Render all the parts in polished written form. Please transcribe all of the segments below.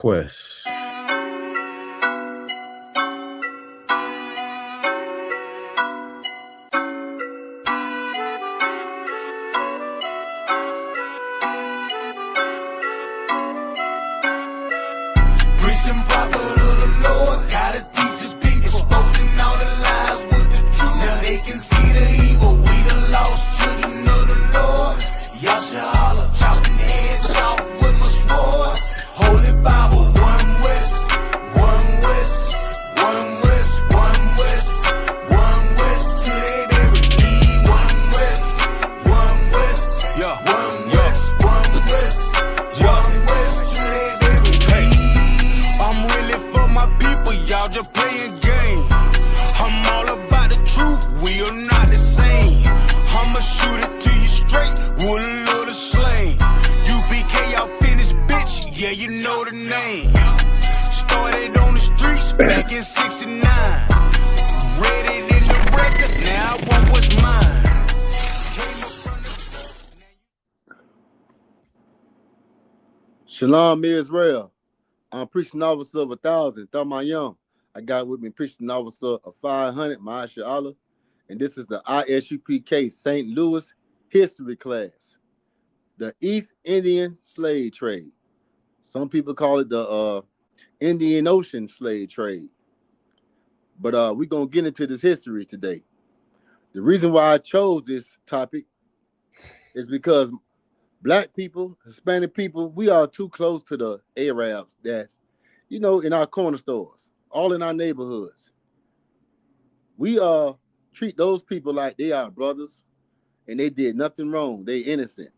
Quest. Shalom, Israel. I'm preaching officer of 1,000, THAMAYAM. I got with me preaching officer of 500, Allah, and this is the ISUPK St. Louis history class. The East Indian slave trade. Some people call it the Indian Ocean slave trade. But we're going to get into this history today. The reason why I chose this topic is because Black people, Hispanic people, we are too close to the Arabs that's, in our corner stores, all in our neighborhoods. We treat those people like they are brothers and they did nothing wrong. They innocent.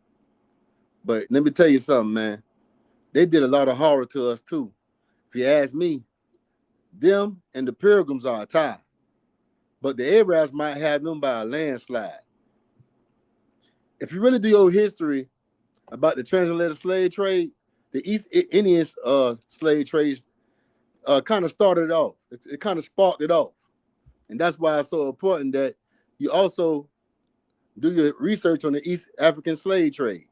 But let me tell you something, man. They did a lot of horror to us too. If you ask me, them and the Pilgrims are a tie. But the Arabs might have them by a landslide. If you really do your history about the transatlantic slave trade, the East Indian slave trade kind of started off. It kind of sparked it off. And that's why it's so important that you also do your research on the East African slave trade.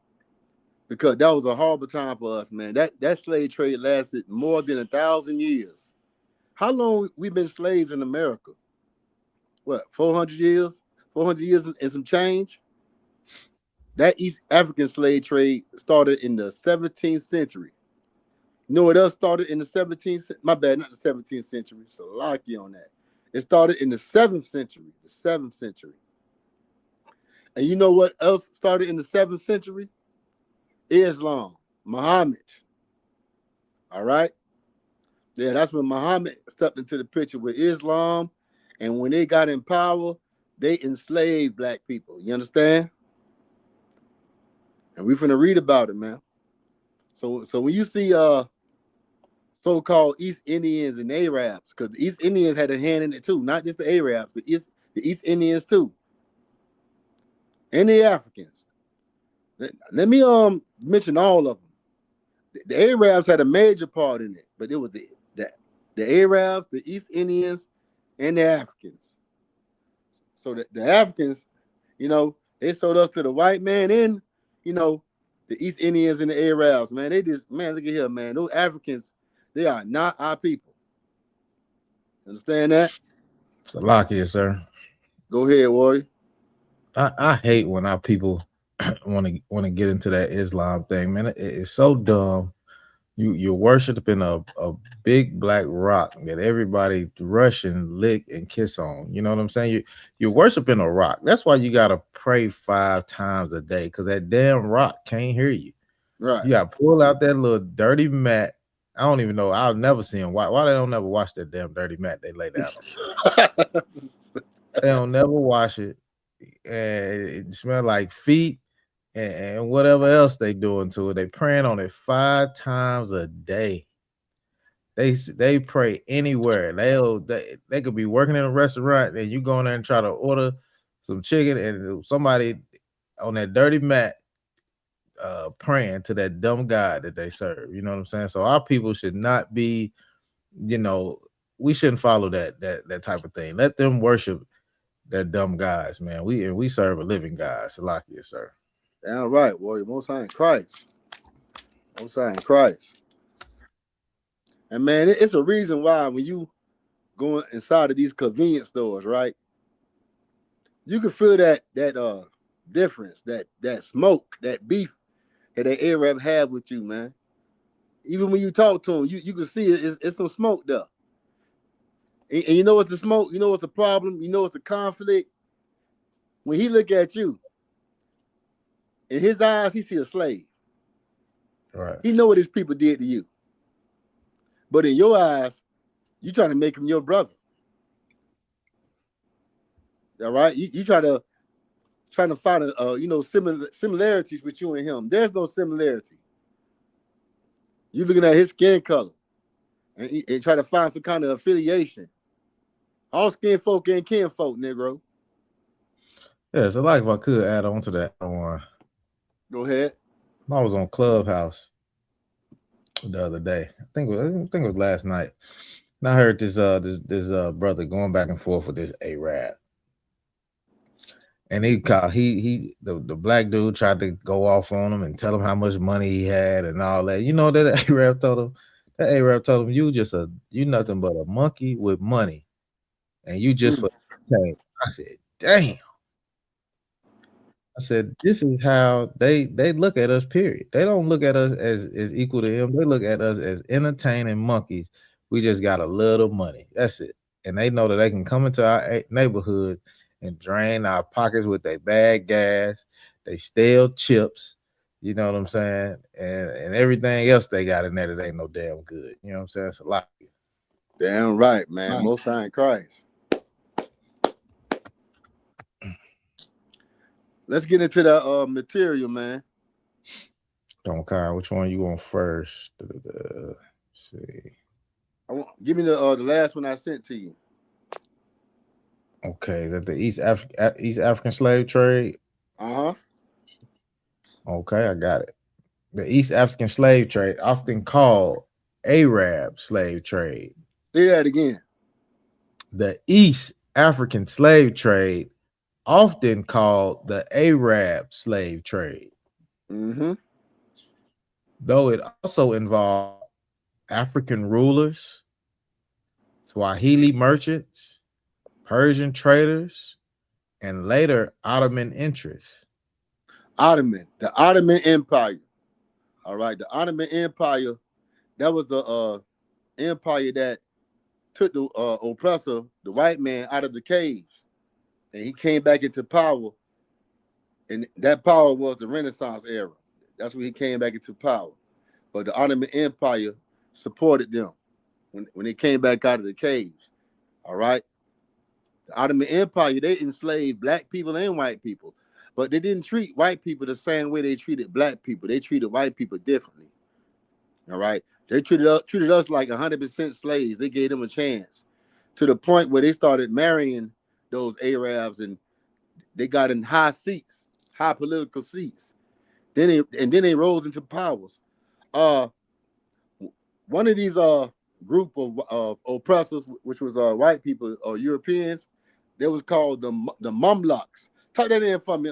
Because that was a horrible time for us, man. That slave trade lasted more than 1,000 years. How long we been slaves in America? What, 400 years? 400 years and some change? That East African slave trade started in the 17th century. You know what else started in the 17th? My bad, not the 17th century. So lock you on that. It started in the 7th century. The 7th century. And you know what else started in the 7th century? Islam, Muhammad. All right? Yeah, that's when Muhammad stepped into the picture with Islam. And when they got in power, they enslaved Black people. You understand? And we're finna read about it, man. So when you see so-called East Indians and Arabs, because the East Indians had a hand in it too, not just the Arabs, the East Indians too, and the Africans. Let me mention all of them. The Arabs had a major part in it, but it was the Arabs, the East Indians, and the Africans. So the Africans, they sold us to the white man and, the East Indians and the Arabs, man. They just, man, look at here, man. Those Africans, they are not our people. Understand that? Salakia, sir. Go ahead, Warrior. I hate when our people want to get into that Islam thing, man. It's so dumb. You're worshiping a big black rock that everybody rush and lick and kiss on. You know what I'm saying? You're worshiping a rock. That's why you gotta pray 5 times a day, because that damn rock can't hear you. Right. You gotta pull out that little dirty mat. I don't even know. I'll never see them. Why they don't never wash that damn dirty mat they lay down on? They don't never wash it. And it smells like feet and whatever else they doing to it. They praying on it 5 times a day. They pray anywhere. They could be working in a restaurant and you go in there and try to order some chicken and somebody on that dirty mat praying to that dumb God that they serve. You know what I'm saying? So our people should not be, we shouldn't follow that type of thing. Let them worship their dumb guys, man. We serve a living God. Salakia, sir. Damn right, Warrior. Most High in Christ. Most High in Christ. And man, it's a reason why when you go inside of these convenience stores, right, you can feel that difference, that smoke, that beef that the Arab have with you, man. Even when you talk to them, you can see it's some smoke there. And you know what's the smoke? You know what's the problem? You know what's the conflict? When he look at you, in his eyes, he see a slave. Right. He know what his people did to you. But in your eyes, you trying to make him your brother. All right? You trying to find similarities with you and him. There's no similarity. You looking at his skin color and try to find some kind of affiliation. All skin folk ain't kin folk, Negro. Yeah, so like if I could add on to that one, Go ahead. I was on Clubhouse the other day. I think it was last night. And I heard this brother going back and forth with this Arab. And the black dude tried to go off on him and tell him how much money he had and all that. You know that Arab told him? That Arab told him, you nothing but a monkey with money. And you just Mm. for entertainment. I said, damn. I said, this is how they look at us, period. They don't look at us as equal to him. They look at us as entertaining monkeys. We just got a little money. That's it. And they know that they can come into our neighborhood and drain our pockets with their bad gas. They steal chips. You know what I'm saying? And everything else they got in there that ain't no damn good. You know what I'm saying? It's a lot. Damn right, man. Most High in Christ. Let's get into the material, man. Okay, which one you want first? Let's see. Give me the last one I sent to you. Okay, is that the East African slave trade? Uh-huh. Okay, I got it. The East African slave trade, often called Arab slave trade. Say that again. The East African slave trade, often called the Arab slave trade, Mm-hmm. though it also involved African rulers, Swahili merchants, Persian traders, and later Ottoman interests. The Ottoman Empire. All right, the Ottoman Empire. That was the empire that took the oppressor, the white man, out of the caves, and he came back into power. And that power was the Renaissance era. That's when he came back into power. But the Ottoman Empire supported them when they came back out of the caves. All right. The Ottoman Empire, they enslaved black people and white people. But they didn't treat white people the same way they treated black people. They treated white people differently. All right. They treated us like 100% slaves. They gave them a chance to the point where they started marrying those Arabs and they got in high seats, high political seats. Then they rose into powers. Uh, One of these group of oppressors, which was white people or Europeans, they was called the Mumlaks. Type that in for me,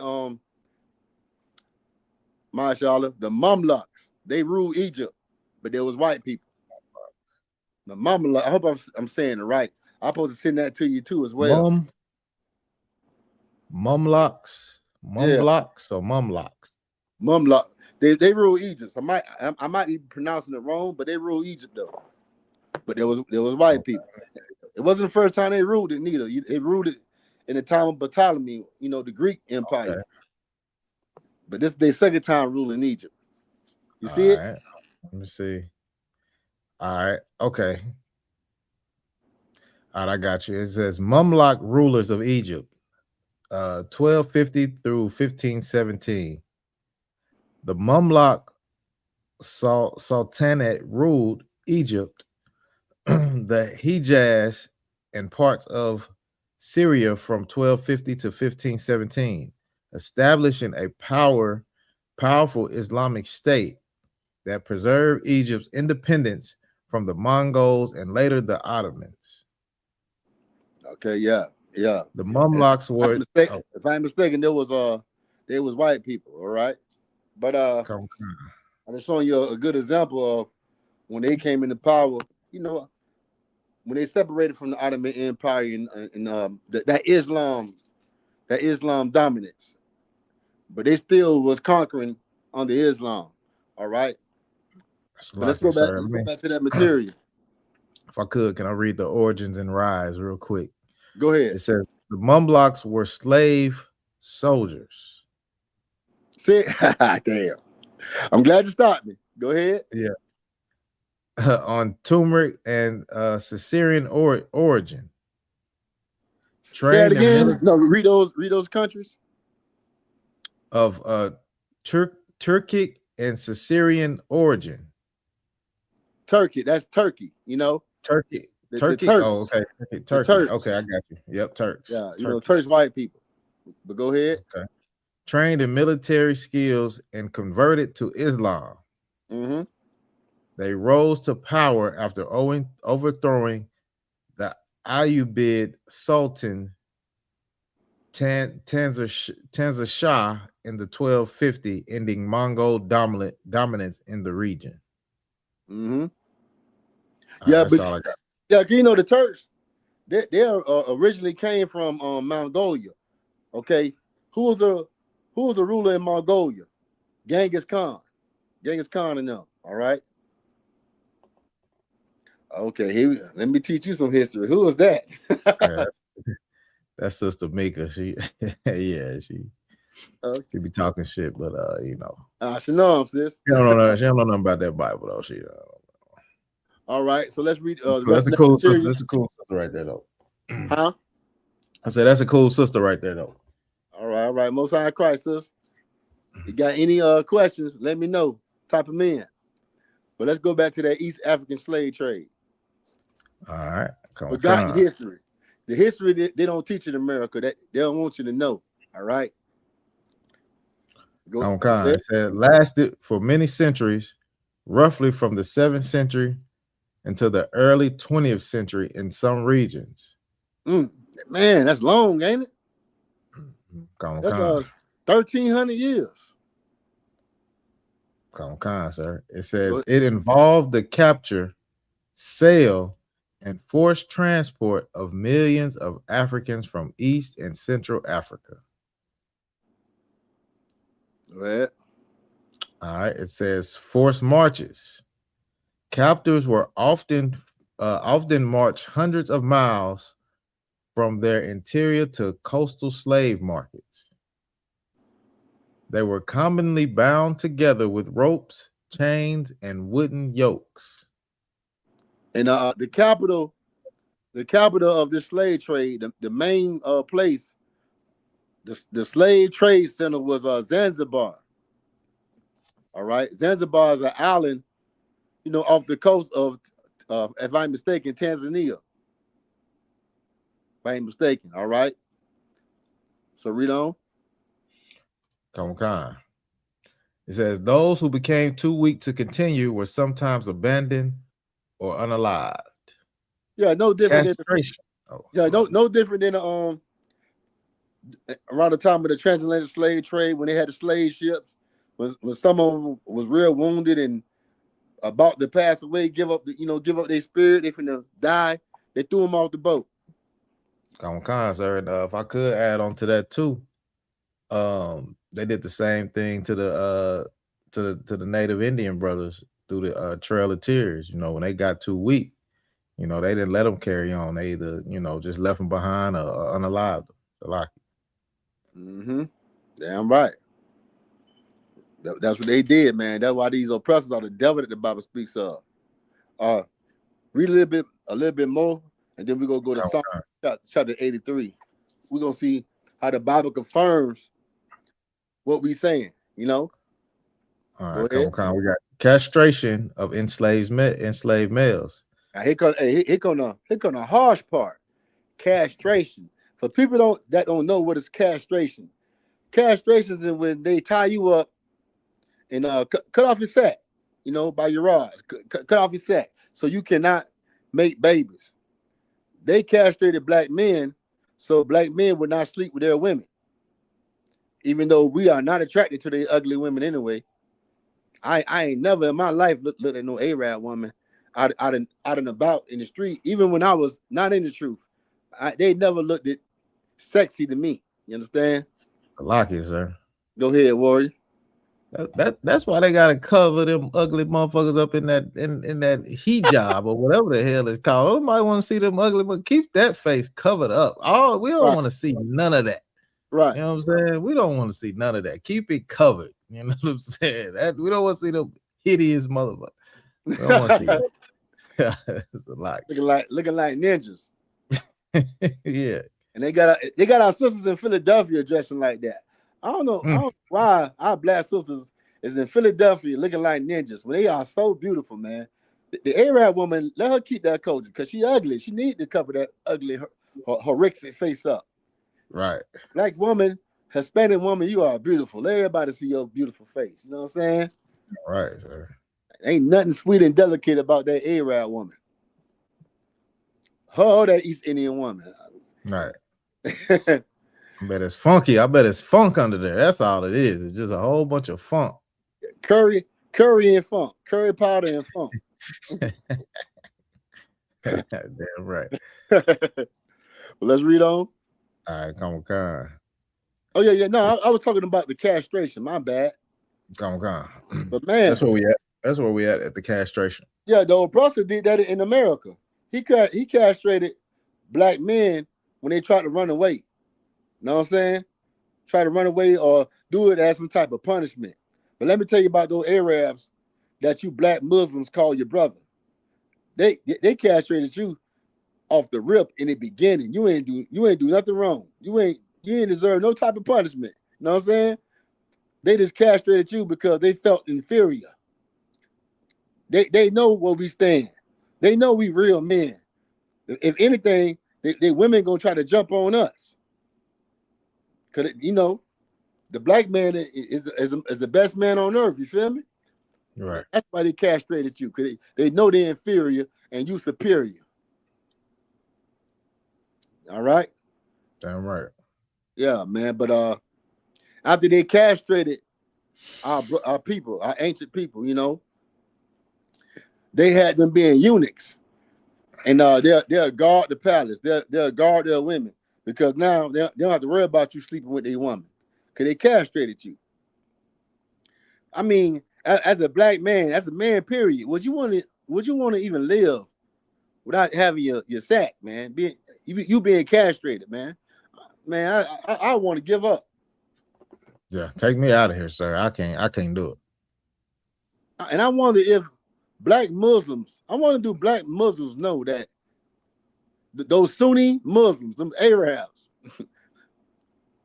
Mashallah. The Mumlaks. They ruled Egypt, but there was white people. The Mumlak. I hope I'm saying it right. I'm supposed to send that to you too as well. Mumlocks, Yeah, Mumblocks, or Mumlocks. Mumlak. They ruled Egypt. So I might be pronouncing it wrong, but they ruled Egypt though. But there was white Okay. people. It wasn't the first time they ruled it neither. They ruled it in the time of Ptolemy, the Greek Empire. Okay. But this is their second time ruling Egypt. You All see it? right. Let me see. All right. Okay. All right, I got you. It says Mumlok rulers of Egypt, 1250 through 1517. The Mumlok Sultanate ruled Egypt, the Hejaz, and parts of Syria from 1250 to 1517, establishing a powerful Islamic state that preserved Egypt's independence from the Mongols and later the Ottomans. Okay, yeah, yeah. The And Mamluks were if I'm mistaken, there was white people, all right. But come I'm just showing you a good example of when they came into power. you know, when they separated from the Ottoman Empire and that Islam dominance, but they still was conquering under Islam. All right, That's but let's lucky, go back. sir. Let's Let go me, back to that material. if I could, can I read the origins and rise real quick? Go ahead. It says the Mumblocks were slave soldiers. See, damn. I'm glad you stopped me. Go ahead. Yeah. On turmeric and Caesarean origin. Say it Trained in again. military No, read those countries. of Turkic and Caesarean origin. Turkey. That's Turkey. You know, Turkey. the Turkey. Oh, Turks. okay. The Turkey. Turks. Okay, I got you. Yep, Turks. Yeah, you know, Turkey. Turks white people. But go ahead. Okay. Trained in military skills and converted to Islam. Mm-hmm. They rose to power after overthrowing the Ayyubid Sultan Tanzer Shah in the 1250, ending Mongol dominance in the region. Mm-hmm. All right, Yeah, that's but all I got. yeah, you know the Turks. They originally came from Mongolia. Okay, who was a ruler in Mongolia? Genghis Khan. Genghis Khan and them. All right. Okay, let me teach you some history. Who was that? Yeah, that's Sister Mika. She, yeah, she be talking shit, but Shalom, sis. she don't know nothing about that Bible though. All right, so let's read the That's rest a of that cool sister. material. That's a cool sister right there though. Huh? I said that's a cool sister right there though. All right. Most High Christ, sis. You got any questions? Let me know. Type them in. But let's go back to that East African slave trade. All right, come Forgotten on. history. The history that they don't teach in America that they don't want you to know. All right. Go ahead. It said lasted for many centuries, roughly from the 7th century until the early 20th century in some regions. Man, that's long, ain't it? That's Con. 1,300 years. Con, sir. It says it involved the capture, sale, and forced transport of millions of Africans from East and Central Africa. Go ahead. All right. It says forced marches. Captors were often marched hundreds of miles from their interior to coastal slave markets. They were commonly bound together with ropes, chains, and wooden yokes. And the capital of this slave trade, the main place, the slave trade center was Zanzibar. All right, Zanzibar is an island, off the coast of, if I'm mistaken, Tanzania. If I ain't mistaken. All right. So read on. Come. It says those who became too weak to continue were sometimes abandoned or unalived. Yeah, no different Castration. no different than around the time of the transatlantic slave trade when they had the slave ships. When some of them was real wounded and about to pass away, give up their spirit, they finna die. They threw them off the boat. Come, sir. And if I could add on to that too, they did the same thing to the Native Indian brothers through the Trail of Tears. When they got too weak, they didn't let them carry on. They either just left them behind or unalived them. Mm-hmm. Damn right. That's what they did, man. That's why these oppressors are the devil that the Bible speaks of. Read a little bit more, and then we're gonna go to Psalm chapter 83. We're gonna see how the Bible confirms what we saying. All right, go ahead. come. We got castration of enslaved males. Now here come the harsh part. Castration. For people that don't know what is castration. Castration is when they tie you up and cut off your sack, by your rods. Cut off your sack so you cannot make babies. They castrated black men so black men would not sleep with their women. Even though we are not attracted to the ugly women anyway. I ain't never in my life looked at no Arab woman. out and about in the street, even when I was not in the truth, they never looked it sexy to me. You understand? I like it, sir. Go ahead, Warrior. That's why they gotta cover them ugly motherfuckers up in that hijab or whatever the hell it's called. Nobody want to see them ugly, but keep that face covered up. Oh, we don't Right, want to see none of that. right. You know what I'm saying? We don't want to see none of that. Keep it covered. You know what I'm saying? We don't want to see them hideous motherfuckers. We don't want to see that. It's a lot. looking like ninjas. Yeah. And they got our sisters in Philadelphia dressing like that. I don't know why our black sisters is in Philadelphia looking like ninjas when they are so beautiful, man. The Arab woman, let her keep that culture because she ugly. She need to cover that ugly, horrific face up. Right. Black woman, Hispanic woman, you are beautiful. Let everybody see your beautiful face. You know what I'm saying? Right, sir. Ain't nothing sweet and delicate about that Arab woman. Her or that East Indian woman. Right. I bet it's funky. I bet it's funk under there. That's all it is. It's just a whole bunch of funk. curry and funk, curry powder and funk. Damn right. Well, let's read on. All right, come on. Oh yeah. No, I was talking about the castration. My bad. Come on. But man, That's where we at. That's where we at the castration. yeah, the oppressor did that in America. He castrated black men when they tried to run away. You know what I'm saying? Try to run away or do it as some type of punishment. But let me tell you about those Arabs that you black Muslims call your brother. They castrated you off the rip in the beginning. You ain't do nothing wrong. You ain't deserve no type of punishment. You know what I'm saying? They just castrated you because they felt inferior. They know where we stand. They know we real men. If anything, they women gonna try to jump on us. Cause the black man is the best man on earth. You feel me? Right. That's why they castrated you. Cause they know they're inferior and you superior. All right. Damn right. Yeah, man. But after they castrated our people, our ancient people, they had them being eunuchs, and they'll guard the palace. They'll guard their women because now they don't have to worry about you sleeping with their woman because they castrated you. I mean, as a black man, as a man, period, would you want to even live without having your sack, man? You being castrated, man. Man, I want to give up. Yeah, take me out of here, sir. I can't do it. And I wonder if black Muslims, I want to do black Muslims know that those Sunni Muslims, them Arabs,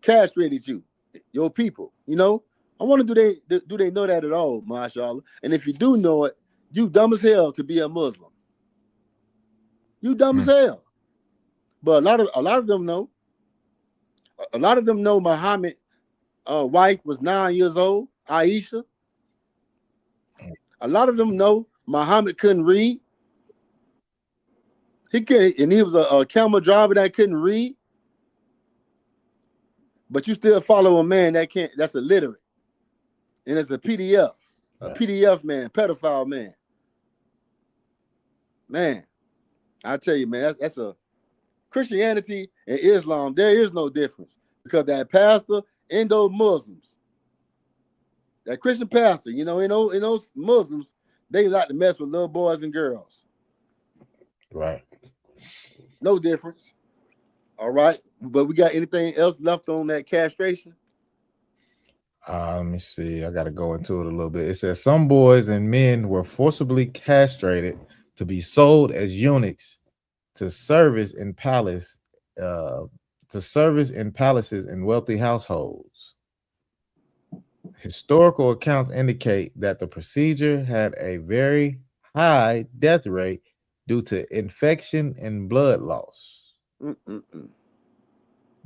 castrated you, your people. I wonder do they know that at all, mashallah? And if you do know it, you dumb as hell to be a Muslim. You dumb as hell. But a lot of them know. A lot of them know Muhammad wife was 9 years old, Aisha. A lot of them know Muhammad couldn't read. He was a camel driver that couldn't read. But you still follow a man that's illiterate. And it's a PDF man, pedophile man. Man, I tell you, man, that's a Christianity and Islam, there is no difference. Because that pastor and those Muslims, that Christian pastor, in those Muslims, they like to mess with little boys and girls. Right. No difference. All right. But we got anything else left on that castration? Let me see. I got to go into it a little bit. It says some boys and men were forcibly castrated to be sold as eunuchs to service in palaces in wealthy households. Historical accounts indicate that the procedure had a very high death rate due to infection and blood loss.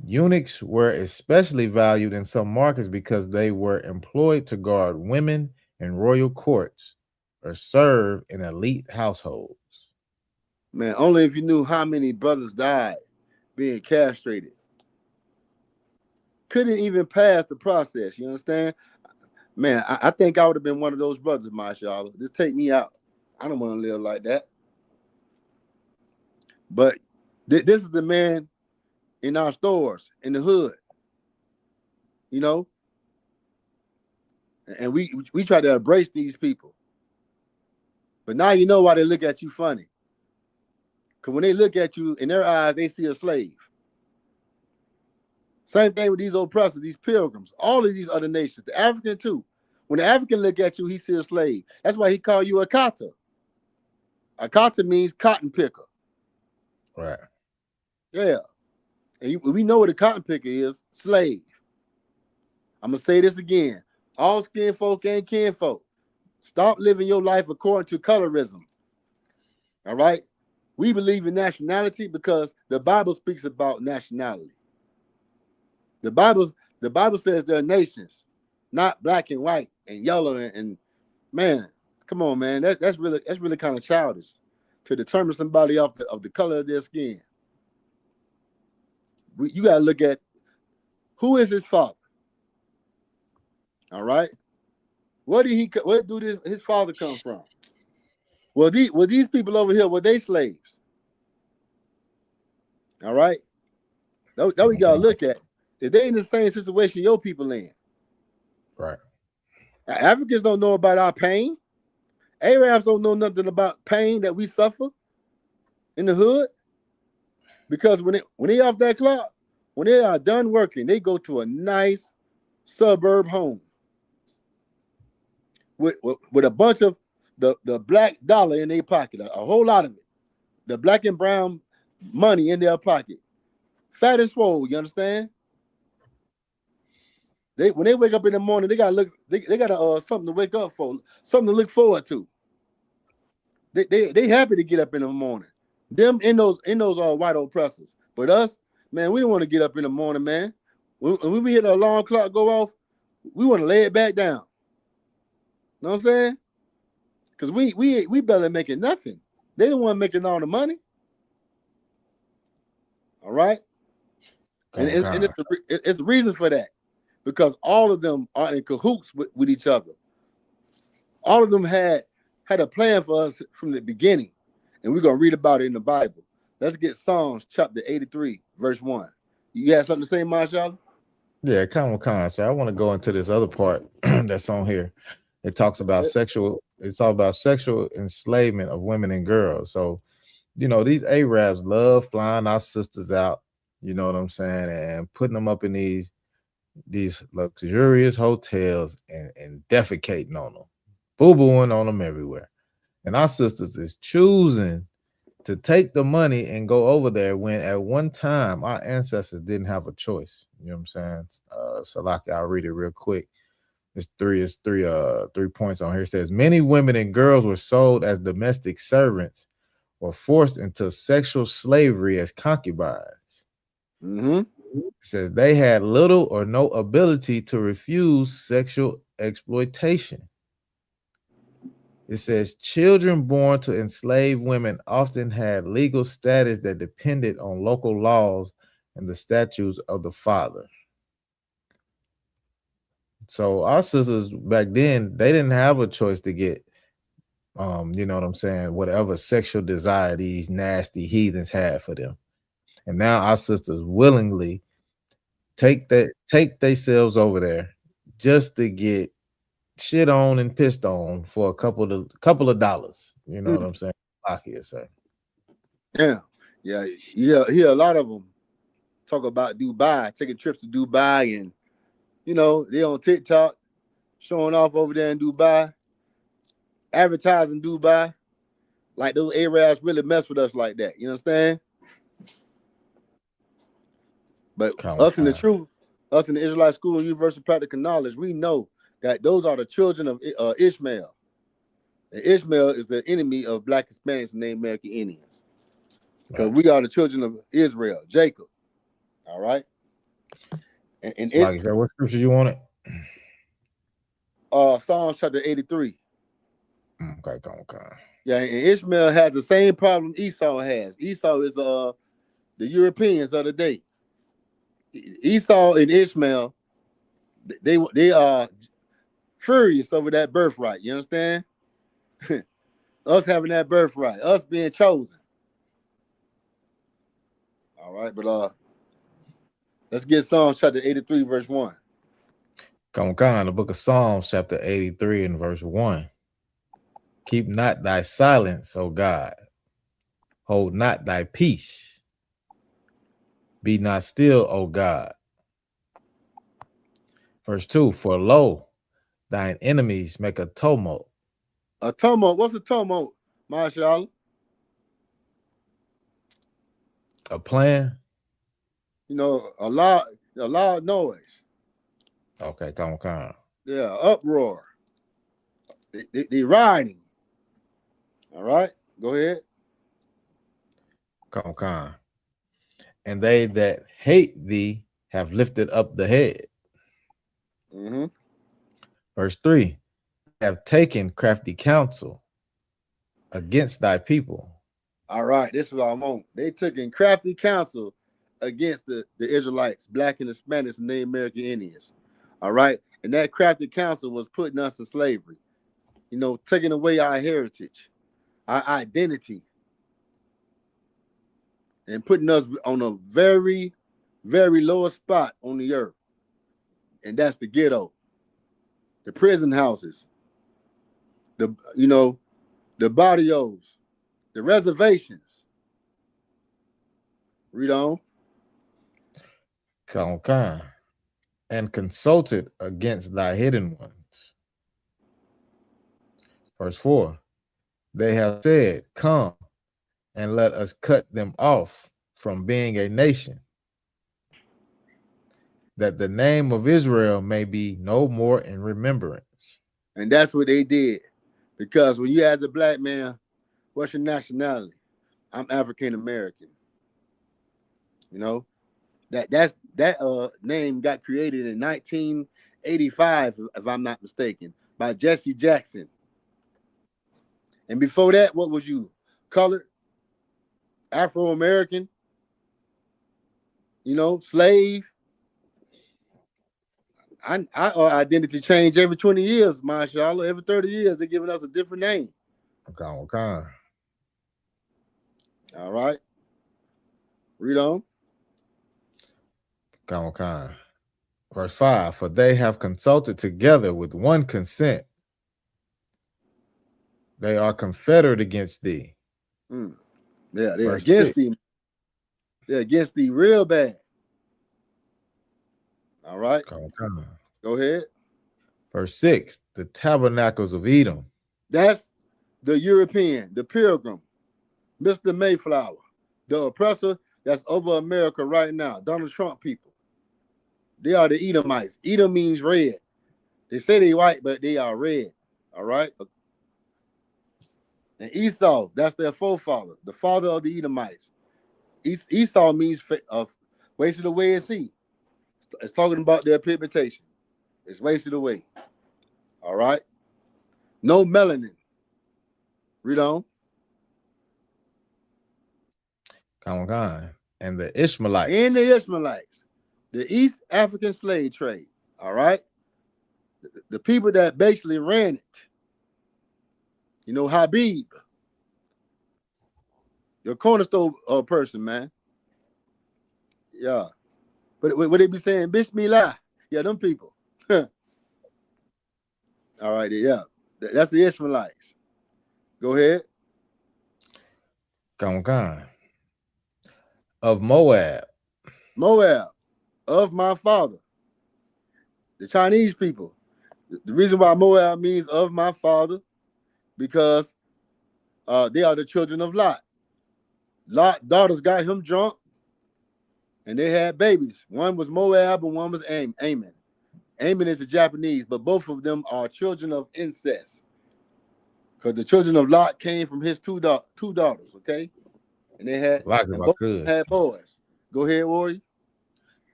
Eunuchs were especially valued in some markets because they were employed to guard women in royal courts or serve in elite households. Man, only if you knew how many brothers died being castrated. Couldn't even pass the process. You understand? Man, I think I would have been one of those brothers, mashallah. Just take me out. I don't want to live like that. But this is the man in our stores in the hood, you know, and we try to embrace these people. But now you know why they look at you funny. Because when they look at you, in their eyes, they see a slave. Same thing with these oppressors, these pilgrims, all of these other nations, the African too. When the African look at you, he sees a slave. That's why he call you a kata. A kata means cotton picker. Right. Yeah. And we know what a cotton picker is, slave. I'm going to say this again. All skin folk ain't kin folk. Stop living your life according to colorism. All right? We believe in nationality because the Bible speaks about nationality. The Bible says there are nations, not black and white and yellow and man, come on, man. That's really kind of childish to determine somebody off of the color of their skin. You gotta look at who is his father. All right. Where do his father come from? Well, these people over here, were they slaves? All right. That we gotta look at. If they in the same situation your people in. Right. Africans don't know about our pain. Arabs don't know nothing about pain that we suffer in the hood. Because when they off that clock, when they are done working, they go to a nice suburb home with a bunch of the black dollar in their pocket, a whole lot of it. The black and brown money in their pocket. Fat and swole, you understand? When they wake up in the morning, they got something to wake up for, something to look forward to. They happy to get up in the morning. Them in those white oppressors. But us, man, we don't want to get up in the morning, man. When we hear the alarm clock go off, we want to lay it back down. Know what I'm saying? Because we barely making nothing. They don't want making all the money. All right? And it's a reason for that. Because all of them are in cahoots with each other. All of them had a plan for us from the beginning. And we're going to read about it in the Bible. Let's get Psalms chapter 83, verse 1. You got something to say, Marshall? Yeah, come on. So I want to go into this other part that's on here. It talks about it's all about sexual enslavement of women and girls. So, these Arabs love flying our sisters out, you know what I'm saying, and putting them up in these luxurious hotels and defecating on them, boo-booing on them everywhere. And our sisters is choosing to take the money and go over there when at one time our ancestors didn't have a choice. You know what I'm saying? Salaki, I'll read it real quick. It's three points on here. It says many women and girls were sold as domestic servants or forced into sexual slavery as concubines. Mm-hmm. It says they had little or no ability to refuse sexual exploitation. It says children born to enslaved women often had legal status that depended on local laws and the statutes of the father. So our sisters back then, they didn't have a choice to get, you know what I'm saying, whatever sexual desire these nasty heathens had for them. And now our sisters willingly take themselves over there just to get shit on and pissed on for a couple of dollars. You know what I'm saying? Lucky say. Yeah. Yeah. You hear a lot of them talk about Dubai, taking trips to Dubai, and they on TikTok showing off over there in Dubai, advertising Dubai. Like those Arabs really mess with us like that. You understand? But us in the truth, us in the Israelite School of Universal Practical Knowledge, we know that those are the children of Ishmael. And Ishmael is the enemy of black Hispanics and Native American Indians. Because we are the children of Israel, Jacob. All right. And so like, what scripture you want it? Psalm chapter 83. Okay. Yeah, and Ishmael has the same problem Esau has. Esau is the Europeans of the day. Esau and Ishmael, they are furious over that birthright. You understand? Us having that birthright, us being chosen. All right, but let's get Psalms chapter 83, verse 1. Come on, the book of Psalms, chapter 83 and verse 1. Keep not thy silence, O God. Hold not thy peace. Be not still, O God. Verse 2, for lo, thine enemies make a tumult. A tumult. What's a tumult, Marshall? A plan? You know, a loud noise. Okay, come on. Yeah, uproar. They riding. All right, go ahead. Come on. And they that hate thee have lifted up the head. Mm-hmm. Verse 3, have taken crafty counsel against thy people. All right, this is what I want. They took in crafty counsel against the Israelites, black and Hispanics, and Native American Indians. All right, and that crafty counsel was putting us in slavery. You know, taking away our heritage, our identity, and putting us on a very, very lowest spot on the earth. And that's the ghetto, the prison houses, the barrios, the reservations. Read on. Come on. And consulted against thy hidden ones. Verse 4, they have said, come and let us cut them off from being a nation, that the name of Israel may be no more in remembrance. And that's what they did. Because when you as a black man, what's your nationality? I'm African American. You know, that name got created in 1985, if I'm not mistaken, by Jesse Jackson. And before that, what was you? Colored, Afro American, slave. Our identity change every 20 years, mashallah. Every 30 years, they're giving us a different name. Okay. All right. Read on. Okay. Verse 5, for they have consulted together with one consent. They are confederate against thee. Yeah, they're Verse against 6, thee. They're against thee real bad. All right. okay. Go ahead. Verse 6, the tabernacles of Edom. That's the European, the pilgrim, Mr. Mayflower, the oppressor that's over America right now, Donald Trump people. They are the Edomites. Edom means red. They say they white, but they are red. All right. And Esau, that's their forefather, the father of the Edomites. Esau means wasted away at sea. It's talking about their pigmentation. It's wasted away. All right. No melanin. Read on. Come on. And the Ishmaelites. And the Ishmaelites, the East African slave trade. All right. The people that basically ran it. You know, Habib, your cornerstone person, man. Yeah. But what they be saying, Bismillah. Yeah, them people. All right, yeah. That's the Ishmaelites. Go ahead. Come on. Of Moab. Moab, of my father. The Chinese people. The reason why Moab means of my father, because they are the children of Lot. Lot daughters got him drunk, and they had babies. One was Moab and one was Ammon. Ammon is a Japanese, but both of them are children of incest. Because the children of Lot came from his two daughters, okay? And they had both had boys. Go ahead, Warrior.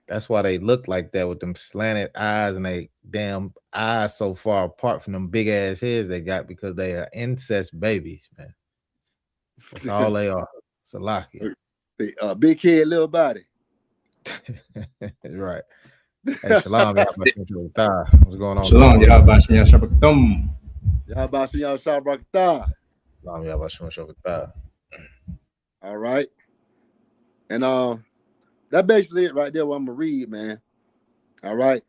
That's why they look like that with them slanted eyes and they damn eyes so far apart from them big ass heads they got, because they are incest babies, man. That's all they are. Salakia. Big head, little body. Right. Hey, shalom, y'all. What's going on? Shalom, y'all. Bashmiya Shabbatum. Y'all Bashmiya Shabbatum. Shalom, y'all. Bashmiya Shabbatum. All right. And That's basically it right there. What I'm gonna read, man. All right.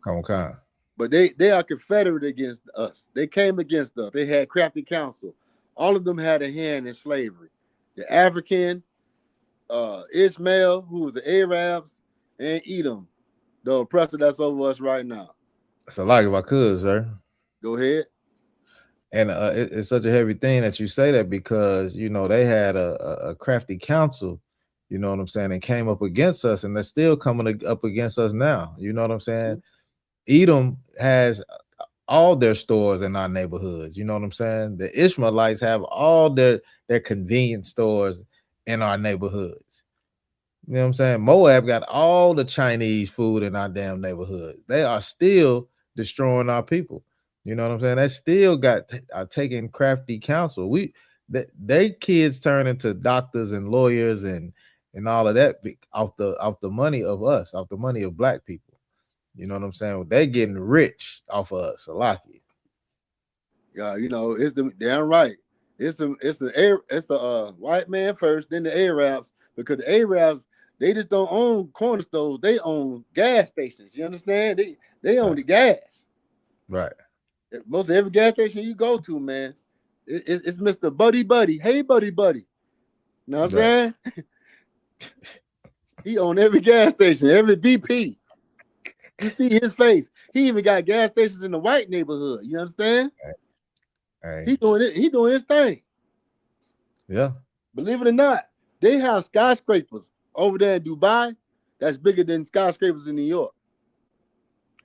Okay. But they are confederate against us. They came against us. They had crafty counsel. All of them had a hand in slavery. The African, Ishmael, who was the Arabs, and Edom, the oppressor that's over us right now. So like if I could, sir. Go ahead. And it's such a heavy thing that you say that because they had a crafty council, you know what I'm saying, and came up against us, and they're still coming up against us now. You know what I'm saying? Edom has all their stores in our neighborhoods. You know what I'm saying? The Ishmaelites have all their convenience stores in our neighborhoods. You know what I'm saying? Moab got all the Chinese food in our damn neighborhoods. They are still destroying our people. You know what I'm saying? They still got taking crafty counsel. They kids turn into doctors and lawyers and all of that off the money of us, off the money of black people. You know what I'm saying? They getting rich off of us, a lot of it. Yeah, it's the damn right. It's the white man first, then the Arabs, because the Arabs, they just don't own corner stores, they own gas stations. You understand? They own the gas. Right. Most of every gas station you go to, man, it's Mr. Buddy Buddy. Hey Buddy Buddy. You know what I'm saying? He own every gas station, every BP. You see his face. He even got gas stations in the white neighborhood. You understand? Hey. He doing it. He doing his thing. Yeah. Believe it or not, they have skyscrapers over there in Dubai that's bigger than skyscrapers in New York.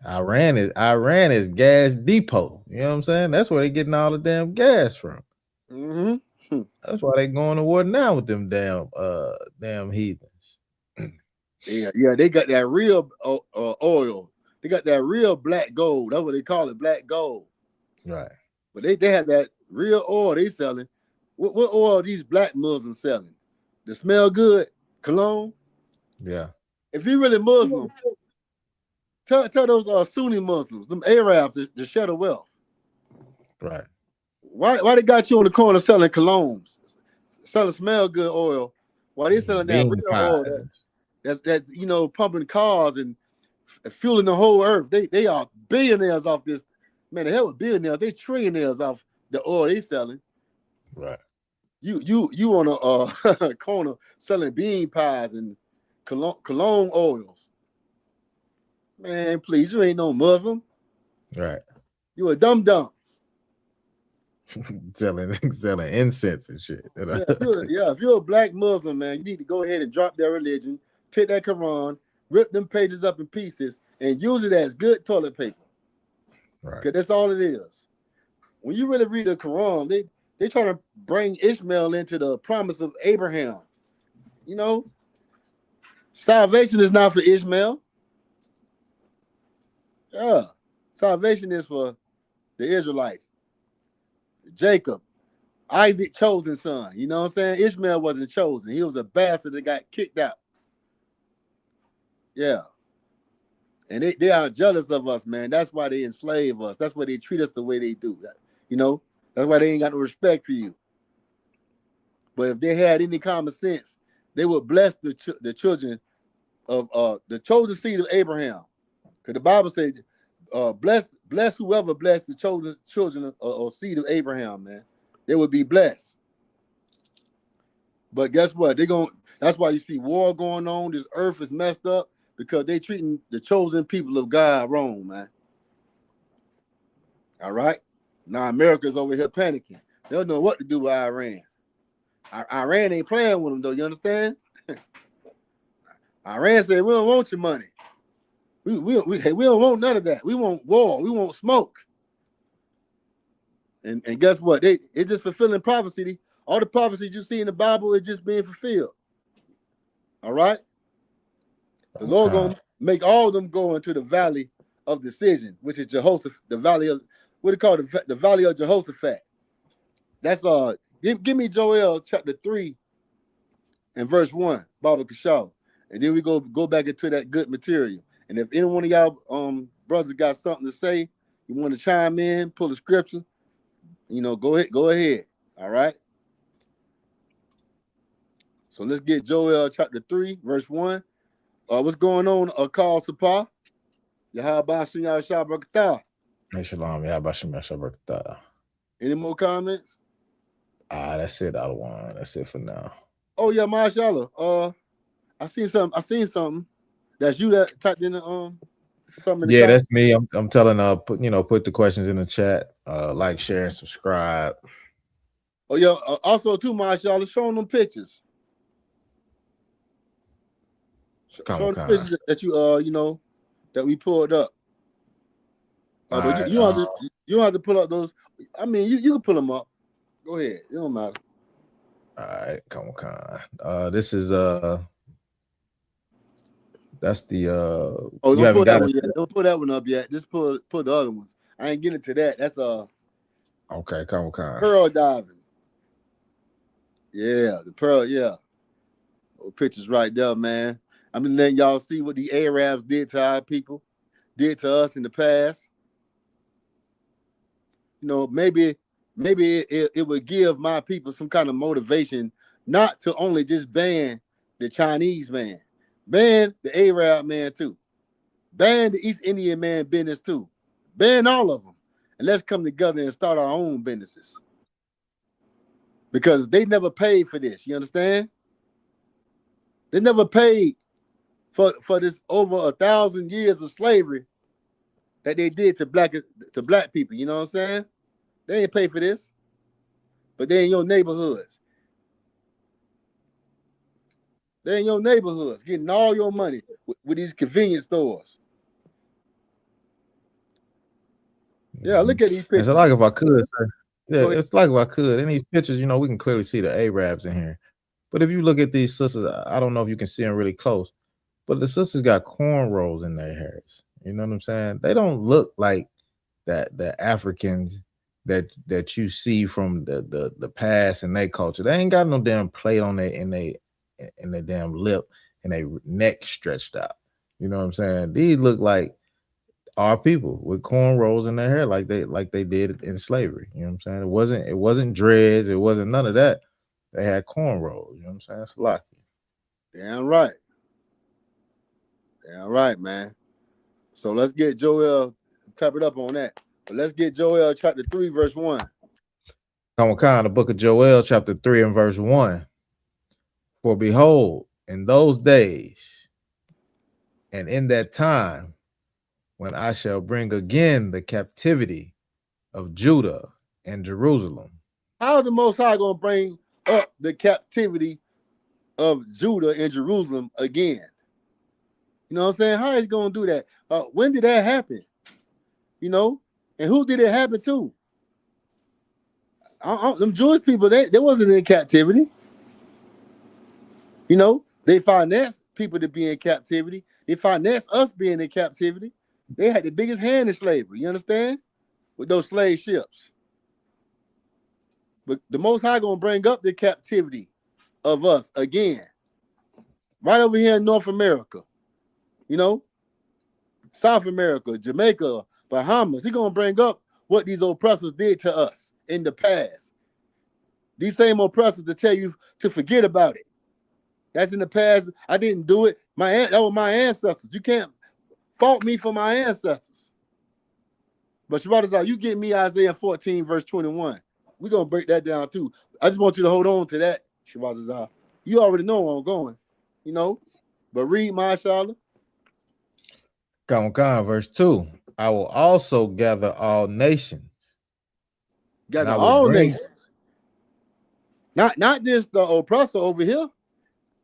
Iran is gas depot. You know what I'm saying? That's where they getting all the damn gas from. Mm-hmm. That's why they going to war now with them damn heathens. Yeah, they got that real oil. They got that real black gold. That's what they call it, black gold. Right. But they have that real oil they selling. What oil are these black Muslims selling? The smell good cologne? Yeah. If you really Muslim, tell those Sunni Muslims, them Arabs, to share the wealth. Right. Why they got you on the corner selling colognes, selling smell good oil, while they selling that Bean real pies. oil that's pumping cars and fueling the whole earth. They are billionaires off this. Man, the hell with billionaires, they trillionaires off the oil they selling. Right. You on a corner selling bean pies and cologne oils. Man, please, you ain't no Muslim. Right. You a dumb. selling incense and shit. If you're a black Muslim, man, you need to go ahead and drop their religion, take that Quran, rip them pages up in pieces, and use it as good toilet paper. Right. Because that's all it is. When you really read the Quran, they try to bring Ishmael into the promise of Abraham. Salvation is not for Ishmael. Yeah. Salvation is for the Israelites. Jacob, Isaac chosen son. You know what I'm saying? Ishmael wasn't chosen. He was a bastard that got kicked out. Yeah. And they are jealous of us, man. That's why they enslave us. That's why they treat us the way they do. That's why they ain't got no respect for you. But if they had any common sense, they would bless the children of the chosen seed of Abraham. Because the Bible says, bless whoever bless the chosen children or seed of Abraham, man. They would be blessed. But guess what? That's why you see war going on. This earth is messed up because they treating the chosen people of God wrong, man. All right? Now America's over here panicking. They don't know what to do with Iran. Iran ain't playing with them, though. You understand? Iran said, we don't want your money. We don't want none of that. We want war. We want smoke. And guess what? It's just fulfilling prophecy. All the prophecies you see in the Bible is just being fulfilled. All right? The Lord gonna make all of them go into the valley of decision, which is Jehoshaphat, the valley of what do you call it? The valley of Jehoshaphat. That's give me Joel chapter 3 and verse 1, Baba Kashaw. And then we go back into that good material. And if any one of y'all brothers got something to say, you want to chime in, pull the scripture, go ahead. All right. So let's get Joel chapter 3, verse 1. What's going on? Call Sapa. Yahabashim Yashabakata. Hey, shalom. Yeah, about Shemesha. Any more comments? That's it. Out of one. That's it for now. Oh yeah, mashallah. I seen something. That's you that typed in the something in the Yeah, chat. that's me. I'm telling put the questions in the chat. Like, share, and subscribe. Oh yeah. Also too, mashallah, showing them pictures. Showing the Comic-Con. pictures that you that we pulled up. But All right. you don't have to pull up those. I mean, you can pull them up. Go ahead. It don't matter. All right, Comic-Con. This is that's the Oh, you don't haven't pull that got it one yet. yet? Don't pull that one up yet. Just pull the other ones. I ain't getting to that. That's Okay, Comic-Con. pearl diving. Yeah, the pearl. Yeah, pictures right there, man. I'm just letting y'all see what the Arabs did to our people, did to us in the past. Maybe it would give my people some kind of motivation not to only just ban the Chinese man, ban the Arab man too, ban the East Indian man business too, ban all of them, and let's come together and start our own businesses because they never paid for this. You understand? They never paid for this over 1,000 years of slavery that they did to black people. You know what I'm saying? They ain't pay for this, but they in your neighborhoods. They're in your neighborhoods getting all your money with these convenience stores. Yeah, look at these pictures. It's like if I could, sir. Yeah, Go ahead. it's like if I could. In these pictures, we can clearly see the Arabs in here. But if you look at these sisters, I don't know if you can see them really close, but the sisters got cornrows in their hairs. You know what I'm saying? They don't look like the Africans that you see from the past and their culture. They ain't got no damn plate on their damn lip and their neck stretched out. You know what I'm saying? These look like our people with cornrows in their hair like they did in slavery. You know what I'm saying? It wasn't dreads, it wasn't none of that. They had cornrows, you know what I'm saying? It's lucky. Damn right. Damn right, man. So let's get Joel, tap it up on that. But let's get Joel chapter 3, verse 1. Comic-Con, the book of Joel, chapter 3 and verse 1. For behold, in those days and in that time, when I shall bring again the captivity of Judah and Jerusalem. How is the Most High going to bring up the captivity of Judah and Jerusalem again? You know what I'm saying? How is he going to do that? When did that happen? And who did it happen to? Them Jewish people, they wasn't in captivity. They financed people to be in captivity. They financed us being in captivity. They had the biggest hand in slavery. You understand? With those slave ships. But the Most High gonna bring up the captivity of us again, right over here in North America. South America, Jamaica, Bahamas. He gonna bring up what these oppressors did to us in the past. These same oppressors to tell you to forget about it. That's in the past. I didn't do it. That was my ancestors. You can't fault me for my ancestors. But Shabbat, you get me Isaiah 14, verse 21. We're going to break that down too. I just want you to hold on to that, Shabbat. You already know where I'm going, But read my Shabbat. Comic-Con, verse 2. I will also gather all nations. Gather all nations. Not just the oppressor over here.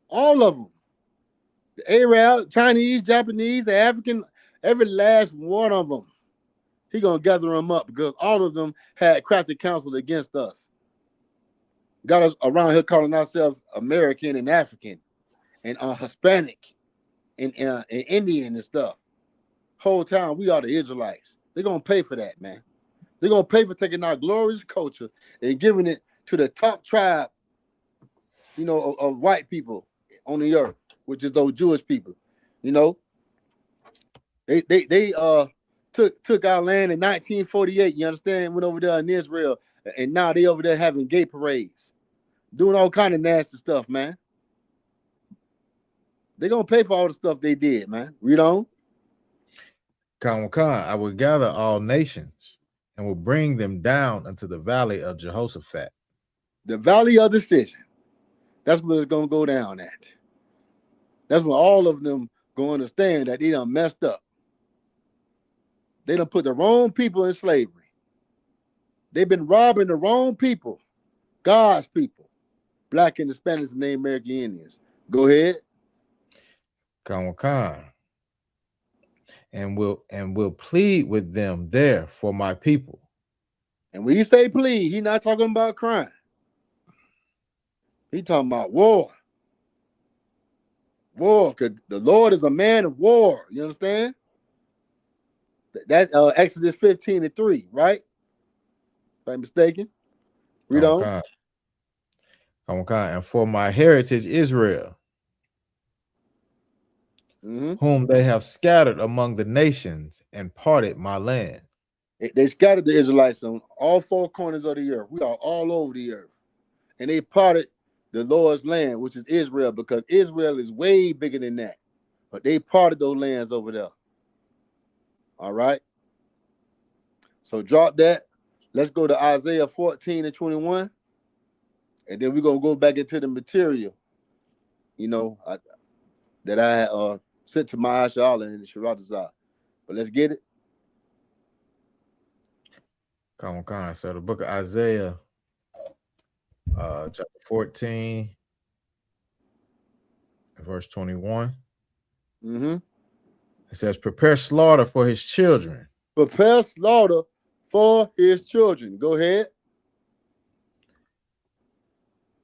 All of them. The Arab, Chinese, Japanese, the African, every last one of them. He gonna gather them up because all of them had crafted counsel against us. Got us around here calling ourselves American and African and Hispanic and Indian and stuff. Whole time we are the Israelites. They're gonna pay for that, man. They're gonna pay for taking our glorious culture and giving it to the top tribe, of white people on the earth, which is those Jewish people. They took our land in 1948. You understand? Went over there in Israel, and now they over there having gay parades, doing all kind of nasty stuff, man. They're gonna pay for all the stuff they did, man. Read on. Khan, I will gather all nations and will bring them down into the valley of Jehoshaphat. The valley of decision. That's where it's gonna go down at. That's when all of them gonna understand that they done messed up. They done put the wrong people in slavery. They've been robbing the wrong people, God's people, Black and Hispanics and Native American Indians. Go ahead. Khan, and will plead with them there for my people. And when he say plead, he not talking about crime. He talking about war. War, because the Lord is a man of war. You understand? That Exodus 15:3, right? If I'm mistaken. Read on. And for my heritage Israel, whom they have scattered among the nations and parted my land. They scattered the Israelites on all four corners of the earth. We are all over the earth. And they parted the Lord's land, which is Israel, because Israel is way bigger than that. But they parted those lands over there. All right. So drop that. Let's go to Isaiah 14:21. And then we're going to go back into the material, that I sent to Ma'asha and Sharatazah. But let's get it. Khan. So the book of Isaiah, chapter 14, verse 21. It says, prepare slaughter for his children. Prepare slaughter for his children. Go ahead.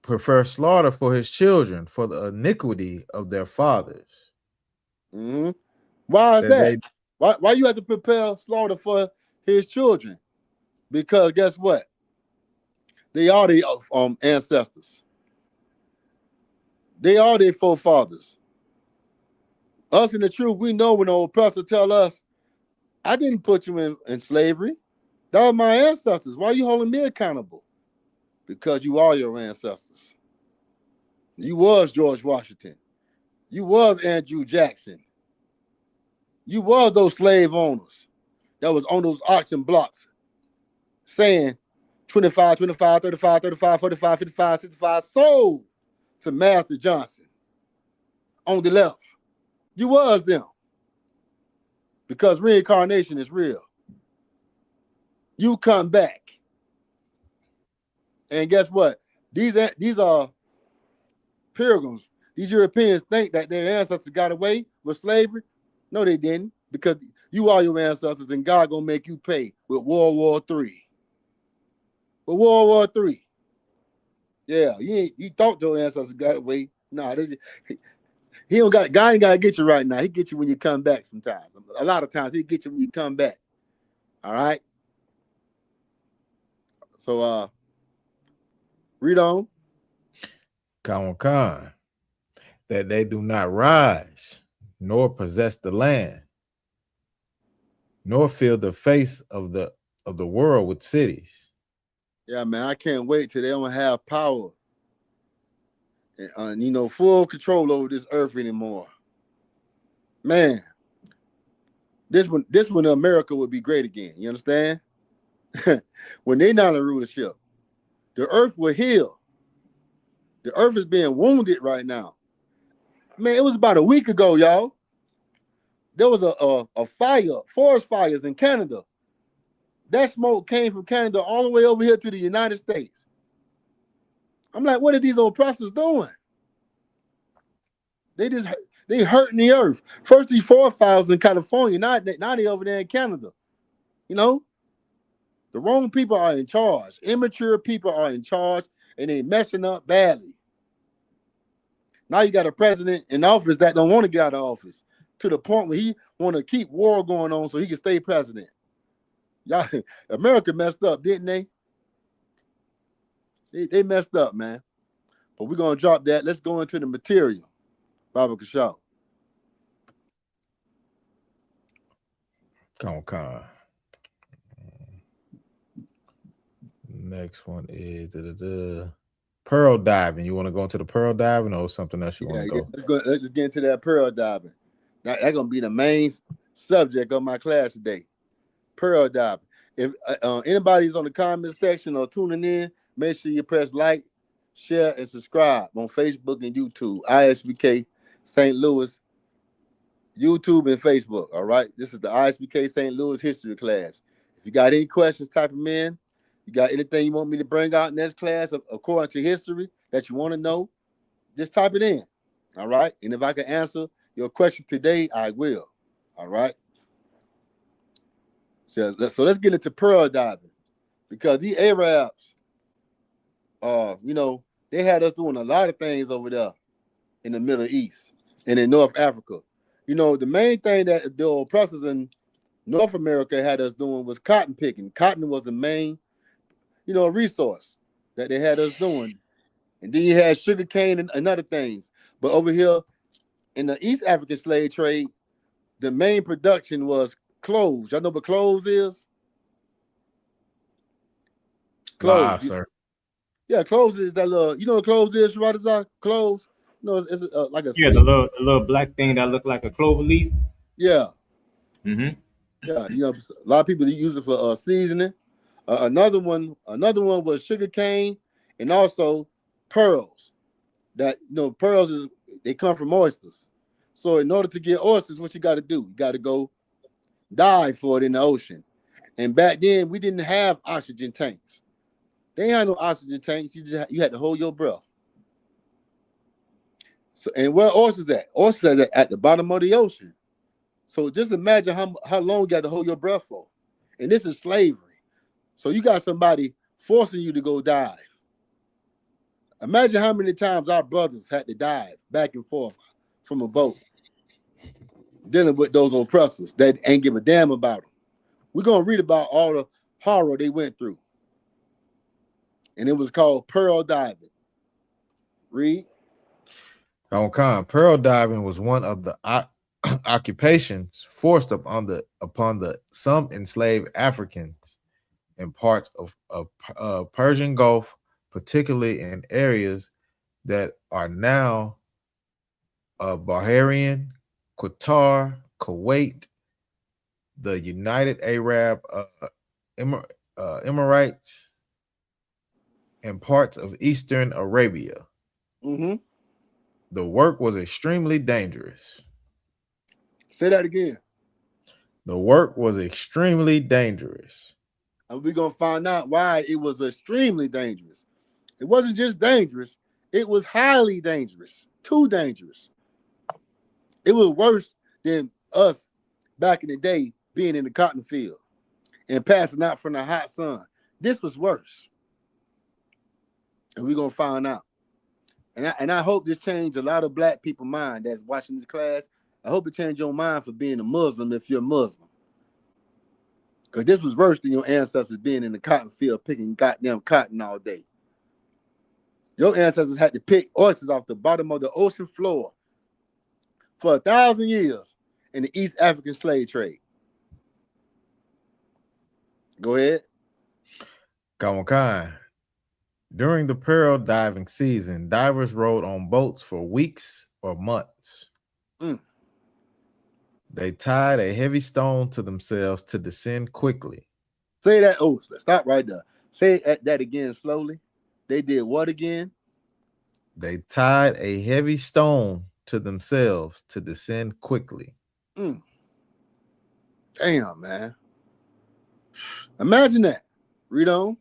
Prepare slaughter for his children for the iniquity of their fathers. Why is that? Why you have to prepare slaughter for his children? Because guess what? They are the ancestors. They are their forefathers. Us in the truth, we know when the oppressor tell us, I didn't put you in slavery. That was my ancestors. Why are you holding me accountable? Because you are your ancestors. You was George Washington. You was Andrew Jackson. You was those slave owners that was on those auction blocks saying 25, 25, 35, 35, 45, 55, 65 sold to Master Johnson on the left. You was them. Because reincarnation is real. You come back. And guess what? These are pilgrims. These Europeans think that their ancestors got away with slavery. No, they didn't. Because you are your ancestors and God gonna make you pay with World War III. With World War III. Yeah, you thought your ancestors got away. Nah, he don't got God ain't gotta get you right now. He get you when you come back sometimes. A lot of times he get you when you come back. All right. So read on. Khan, that they do not rise, nor possess the land, nor fill the face of the world with cities. Yeah, man, I can't wait till they don't have power and full control over this earth anymore. Man, this one America would be great again. You understand? When they not in rulership, the earth will heal. The earth is being wounded right now. Man, it was about a week ago, y'all. There was a fire, forest fires in Canada. That smoke came from Canada all the way over here to the United States. I'm like, what are these oppressors doing? They hurting the earth. First these forest fires in California, now they over there in Canada. The wrong people are in charge. Immature people are in charge, and they messing up badly. Now you got a president in office that don't want to get out of office to the point where he want to keep war going on so he can stay president. Y'all, America messed up, didn't they? They messed up, man. But we're gonna drop that. Let's go into the material. Baba Kashaw. Khan. Next one is pearl diving. You want to go into the pearl diving or something else you want to go? Let's get into that pearl diving. That's gonna be the main subject of my class today. Pearl diving. If anybody's on the comment section or tuning in, make sure you press like, share, and subscribe on Facebook and YouTube. ISBK St. Louis, YouTube and Facebook. All right. This is the ISBK St. Louis history class. If you got any questions, type them in. You got anything you want me to bring out in this class according to history that you want to know, just type it in. All right. And if I can answer your question today, I will. All right. So let's get into pearl diving, because these Arabs, they had us doing a lot of things over there in the Middle East and in North Africa. The main thing that the oppressors in North America had us doing was cotton picking. Cotton was the main, resource that they had us doing. And then you had sugar cane and other things. But over here in the East African slave trade, the main production was clothes. Y'all know what clothes is? Nah, Clothes. sir. Yeah, clothes is that little, what clothes is, Radazar? Clothes? It's like a Yeah, sleeve. the little black thing that looked like a clover leaf. Yeah. Mm-hmm. Yeah, a lot of people use it for seasoning. Another one was sugar cane and also pearls. That pearls they come from oysters. So in order to get oysters, what you got to do? You got to go dive for it in the ocean. And back then we didn't have oxygen tanks. They ain't had no oxygen tanks. You had to hold your breath. So and where oysters at? Oysters at the bottom of the ocean. So just imagine how long you got to hold your breath for. And this is slavery. So you got somebody forcing you to go dive. Imagine how many times our brothers had to dive back and forth from a boat, dealing with those oppressors that ain't give a damn about them. We're going to read about all the horror they went through. And it was called pearl diving. Read. Pearl diving was one of the occupations forced upon some enslaved Africans in parts of Persian Gulf, particularly in areas that are now Bahrain, Qatar, Kuwait, the United Arab Emirates, and parts of Eastern Arabia. Mm-hmm. The work was extremely dangerous. Say that again. The work was extremely dangerous. And we're going to find out why it was extremely dangerous. It wasn't just dangerous, it was highly dangerous. Too dangerous. It was worse than us back in the day being in the cotton field and passing out from the hot sun. This was worse. And we're going to find out. And I hope this changed a lot of black people's mind that's watching this class. I hope it changed your mind for being a Muslim if you're a Muslim. Because this was worse than your ancestors being in the cotton field picking goddamn cotton all day. Your ancestors had to pick oysters off the bottom of the ocean floor for 1,000 years in the East African slave trade. Go ahead. Kawakan. During the pearl diving season, divers rode on boats for weeks or months. They tied a heavy stone to themselves to descend quickly. Say that. Oh, stop right there. Say that again slowly. They did what again? They tied a heavy stone to themselves to descend quickly. Damn, man. Imagine that. Read on.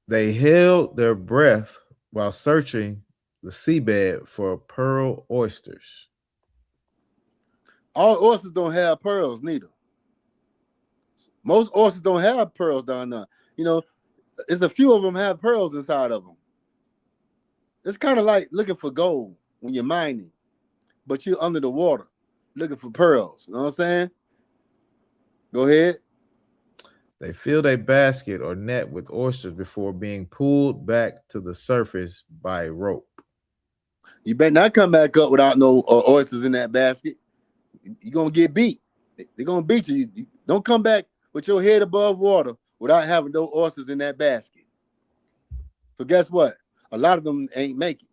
They held their breath while searching the seabed for pearl oysters. All oysters don't have pearls, neither. Most oysters don't have pearls down there. It's a few of them have pearls inside of them. It's kind of like looking for gold when you're mining, but you're under the water looking for pearls. You know what I'm saying? Go ahead. They filled a basket or net with oysters before being pulled back to the surface by a rope. You better not come back up without no oysters in that basket. You're going to get beat. They're going to beat you. You don't come back with your head above water without having no oysters in that basket. So guess what? A lot of them ain't make it.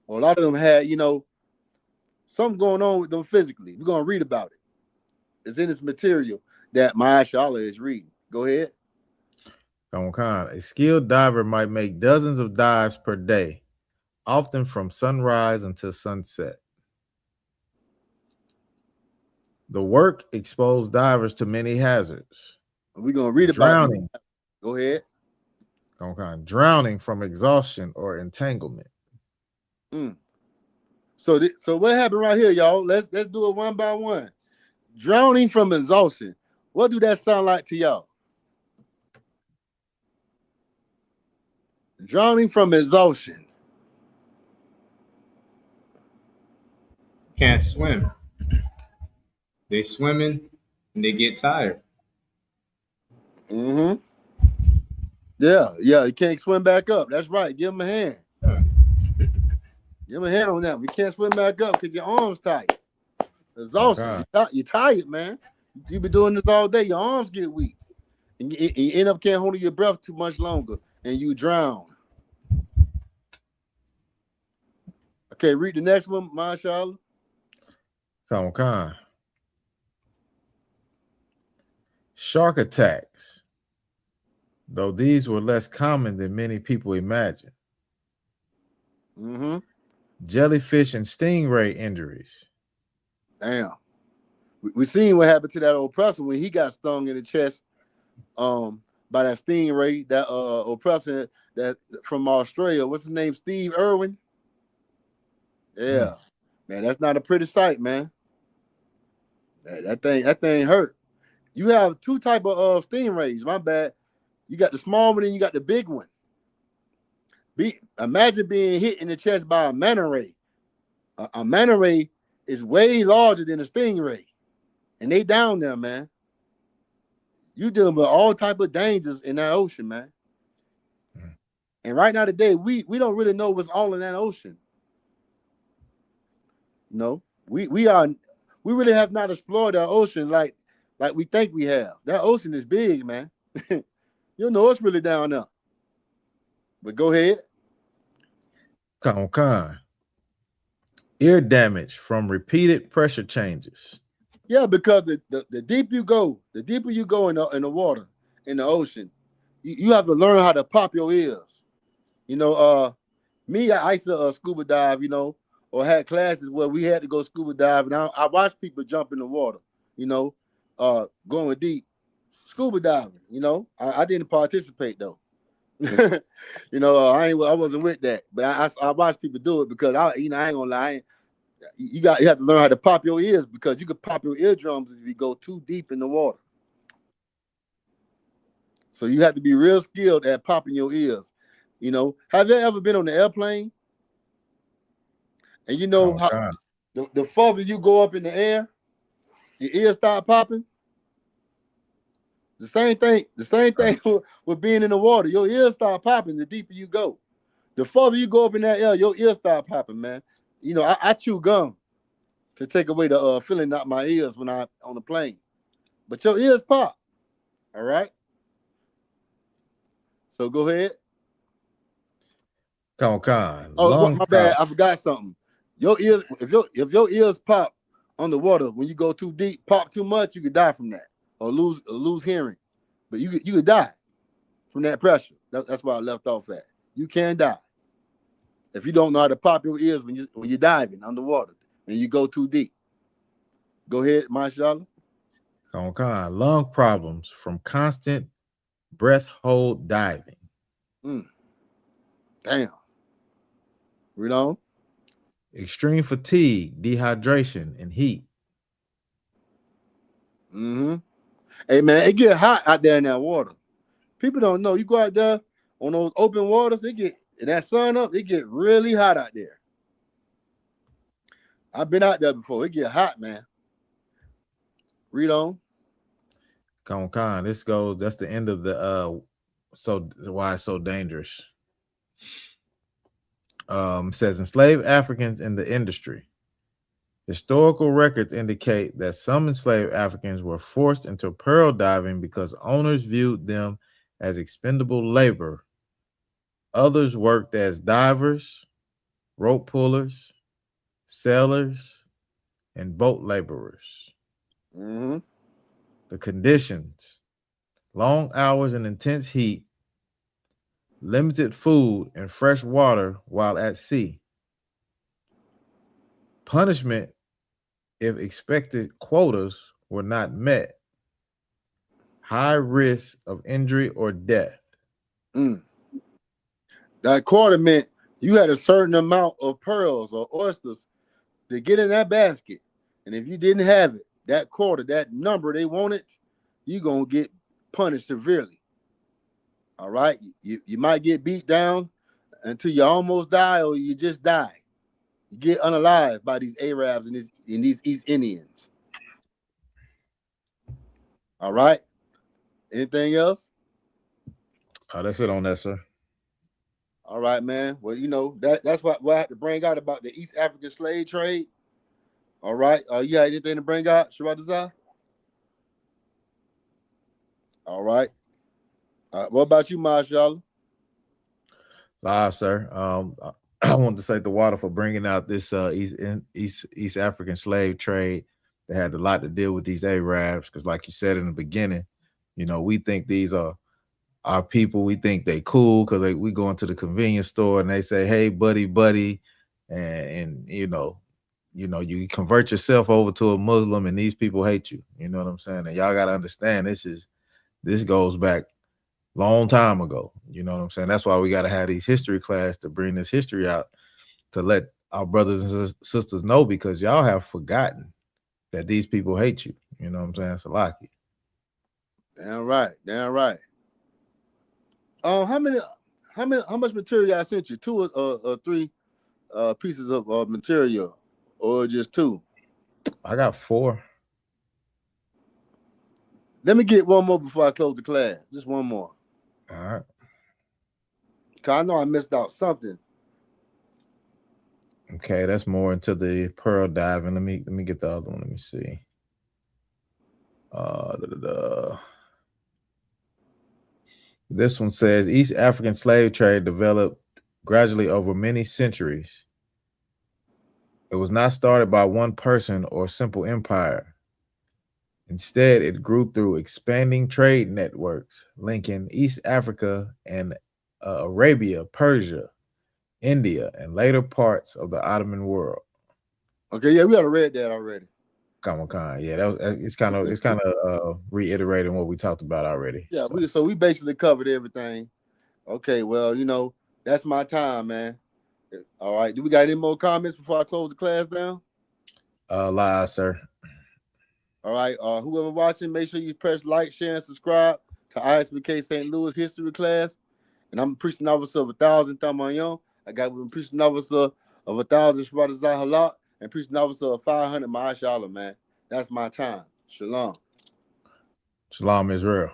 Or a lot of them had, something going on with them physically. We're gonna read about it. It's in this material that Mashallah is reading. Go ahead. A skilled diver might make dozens of dives per day, often from sunrise until sunset. The work exposed divers to many hazards. We're gonna read about these. Go ahead. Drowning from exhaustion or entanglement. So what happened right here, y'all? Let's do it one by one. Drowning from exhaustion. What do that sound like to y'all? Drowning from exhaustion. Can't swim. They swimming and they get tired. Mm-hmm. Yeah, you can't swim back up. That's right. Give him a hand. Give him a hand on that. We can't swim back up because your arms tight. Exhaustion. You're tired, man. You've been doing this all day. Your arms get weak. And you end up can't hold your breath too much longer. And you drown. Okay, read the next one, Mashallah. Shark attacks, though these were less common than many people imagine. Mm-hmm. Jellyfish and stingray injuries. Damn. We seen what happened to that oppressor when he got stung in the chest by that stingray, that oppressor that from Australia. What's his name? Steve Irwin? Yeah. Man, that's not a pretty sight, man. That thing hurt. You have two type of stingrays. My bad. You got the small one and you got the big one. Imagine being hit in the chest by a manta ray. A manta ray is way larger than a stingray, and they down there, man. You dealing with all type of dangers in that ocean, man. And right now today, we don't really know what's all in that ocean. No, we really have not explored that ocean like we think we have. That ocean is big, man. You don't know what's really down there. But go ahead. Ear damage from repeated pressure changes. Yeah, because the deeper you go in the water, in the ocean, you have to learn how to pop your ears. Me, I used to scuba dive, or had classes where we had to go scuba dive, and I watched people jump in the water, going deep, scuba diving. I didn't participate though. I wasn't with that, but I watched people do it because I ain't gonna lie. You have to learn how to pop your ears because you could pop your eardrums if you go too deep in the water. So you have to be real skilled at popping your ears. Have you ever been on the airplane? And how the further you go up in the air, your ears start popping. The same thing with being in the water. Your ears start popping the deeper you go. The further you go up in that air, your ears start popping, man. I chew gum to take away the feeling out my ears when I'm on the plane. But your ears pop. All right? So go ahead. Oh, my bad. I forgot something. Your ears, if your ears pop underwater when you go too deep, pop too much, you could die from that or lose hearing. But you could die from that pressure. That's why I left off at. You can die if you don't know how to pop your ears when you're diving underwater and you go too deep. Go ahead, Mashallah. Lung problems from constant breath hold diving. Damn. Read on. Extreme fatigue, dehydration, and heat. Hey man, it get hot out there in that water. People don't know. You go out there on those open waters, and that sun up, it get really hot out there. I've been out there before. It get hot, man. Read on. That's the end of the so why it's so dangerous. Says enslaved Africans in the industry. Historical records indicate that some enslaved Africans were forced into pearl diving because owners viewed them as expendable labor Others worked as divers, rope pullers, sailors, and boat laborers. Mm-hmm. The conditions: long hours and intense heat, limited food and fresh water while at sea. Punishment if expected quotas were not met. High risk of injury or death. That quarter meant you had a certain amount of pearls or oysters to get in that basket. And if you didn't have it, that quarter, that number they wanted, you're going to get punished severely. All right? You might get beat down until you almost die or you just die. You get unalived by these Arabs and these East Indians. All right? Anything else? That's it on that, sir. All right, man. Well, you know, that's what I had to bring out about the East African slave trade. All right. You got anything to bring out, Sharadazar? All right. What about you, Mashallah? Live, sir. I want to thank the water for bringing out this East African slave trade. They had a lot to deal with these Arabs because, like you said in the beginning, you know, we think these are our people. We think they cool because we go into the convenience store and they say, "Hey, buddy," and you know, you convert yourself over to a Muslim and these people hate you. You know what I'm saying? And y'all got to understand this goes back long time ago. You know what I'm saying? That's why we got to have these history class to bring this history out to let our brothers and sisters know, because y'all have forgotten that these people hate you. You know what I'm saying? Salaki. Damn right. Damn right. How much material I sent you? 2 or 3 pieces of material, or just 2? I got 4. Let me get one more before I close the class. Just one more. All right. Cause I know I missed out something. Okay, that's more into the pearl diving. Let me get the other one. Let me see. This one says East African slave trade developed gradually over many centuries. It was not started by one person or simple empire. Instead, it grew through expanding trade networks linking East Africa and Arabia, Persia, India, and later parts of the Ottoman world. Okay, yeah, we already read that already. Come on, yeah, it's kind of reiterating what we talked about already. Yeah, so we basically covered everything. Okay, well, you know, that's my time, man. All right, do we got any more comments before I close the class down? Live, sir. All right, whoever watching, make sure you press like, share, and subscribe to ISBK St. Louis history class. And I'm a preaching officer of 1,000 Thamayam. I got a preaching officer of 1,000 Sharadazar Halak, and preaching officer of 500 Ma'ashallah, man. That's my time. Shalom. Shalom, Israel.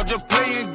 Just playing